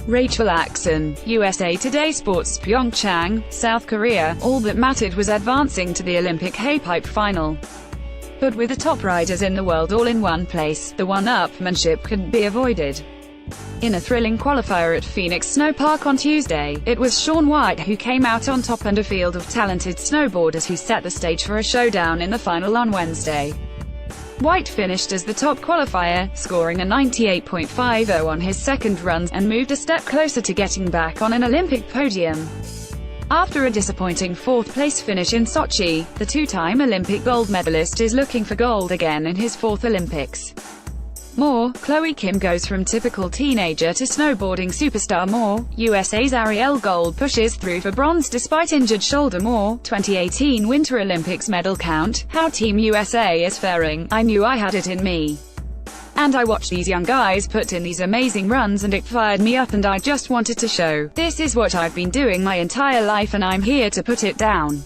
Rachel Axon, USA Today Sports. Pyeongchang, South Korea. All that mattered was advancing to the Olympic halfpipe final. But with the top riders in the world all in one place, the one-upmanship couldn't be avoided. In a thrilling qualifier at Phoenix Snow Park on Tuesday, it was Shaun White who came out on top and a field of talented snowboarders who set the stage for a showdown in the final on Wednesday. White finished as the top qualifier, scoring a 98.50 on his second run, and moved a step closer to getting back on an Olympic podium. After a disappointing fourth-place finish in Sochi, the two-time Olympic gold medalist is looking for gold again in his fourth Olympics. More, Chloe Kim goes from typical teenager to snowboarding superstar. More, USA's Ariel Gold pushes through for bronze despite injured shoulder. More, 2018 Winter Olympics medal count, how Team USA is faring. I knew I had it in me. And I watched these young guys put in these amazing runs and it fired me up and I just wanted to show, this is what I've been doing my entire life and I'm here to put it down.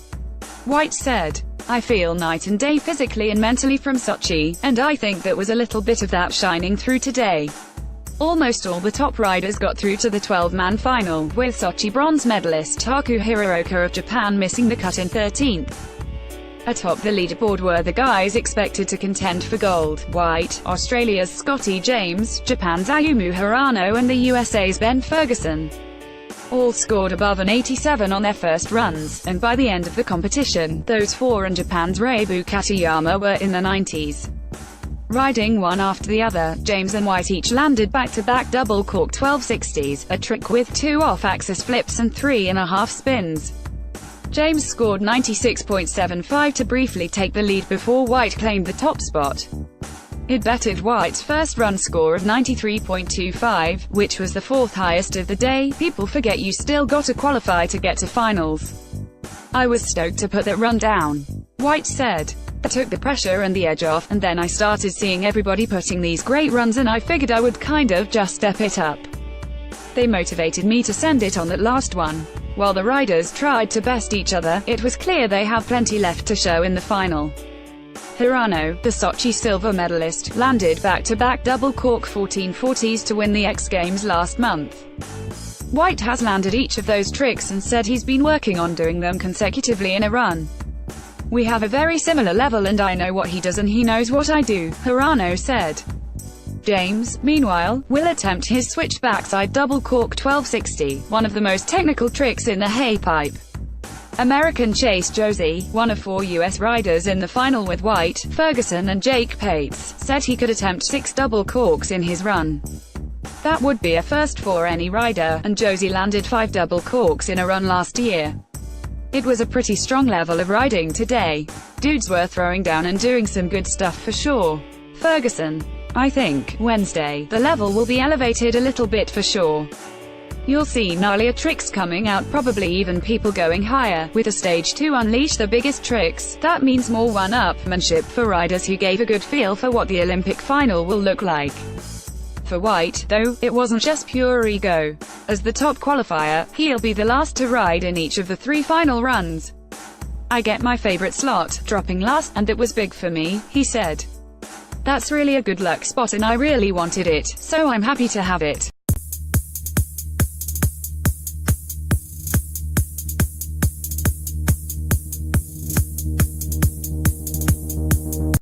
White said. I feel night and day physically and mentally from Sochi, and I think that was a little bit of that shining through today. Almost all the top riders got through to the 12-man final, with Sochi bronze medalist Haku Hirooka of Japan missing the cut in 13th. Atop the leaderboard were the guys expected to contend for gold: White, Australia's Scotty James, Japan's Ayumu Hirano and the USA's Ben Ferguson. All scored above an 87 on their first runs, and by the end of the competition, those four and Japan's Reibu Katayama were in the 90s. Riding one after the other, James and White each landed back-to-back double cork 1260s, a trick with 2 off-axis flips and 3.5 spins. James scored 96.75 to briefly take the lead before White claimed the top spot. It bettered White's first run score of 93.25, which was the fourth highest of the day. People forget you still gotta qualify to get to finals. I was stoked to put that run down. White said. I took the pressure and the edge off, and then I started seeing everybody putting these great runs and I figured I would kind of just step it up. They motivated me to send it on that last one. While the riders tried to best each other, it was clear they have plenty left to show in the final. Hirano, the Sochi silver medalist, landed back-to-back double cork 1440s to win the X Games last month. White has landed each of those tricks and said he's been working on doing them consecutively in a run. We have a very similar level and I know what he does and he knows what I do, Hirano said. James, meanwhile, will attempt his switch backside double cork 1260, one of the most technical tricks in the halfpipe. American Chase Josie, one of 4 U.S. riders in the final with White, Ferguson and Jake Pates, said he could attempt 6 double corks in his run. That would be a first for any rider, and Josie landed 5 double corks in a run last year. It was a pretty strong level of riding today. Dudes were throwing down and doing some good stuff for sure. Ferguson. I think, Wednesday, the level will be elevated a little bit for sure. You'll see gnarlier tricks coming out, probably even people going higher, with a stage to unleash the biggest tricks. That means more one-upmanship for riders who gave a good feel for what the Olympic final will look like. For White, though, it wasn't just pure ego. As the top qualifier, he'll be the last to ride in each of the 3 final runs. I get my favorite slot, dropping last, and it was big for me, he said. That's really a good luck spot and I really wanted it, so I'm happy to have it.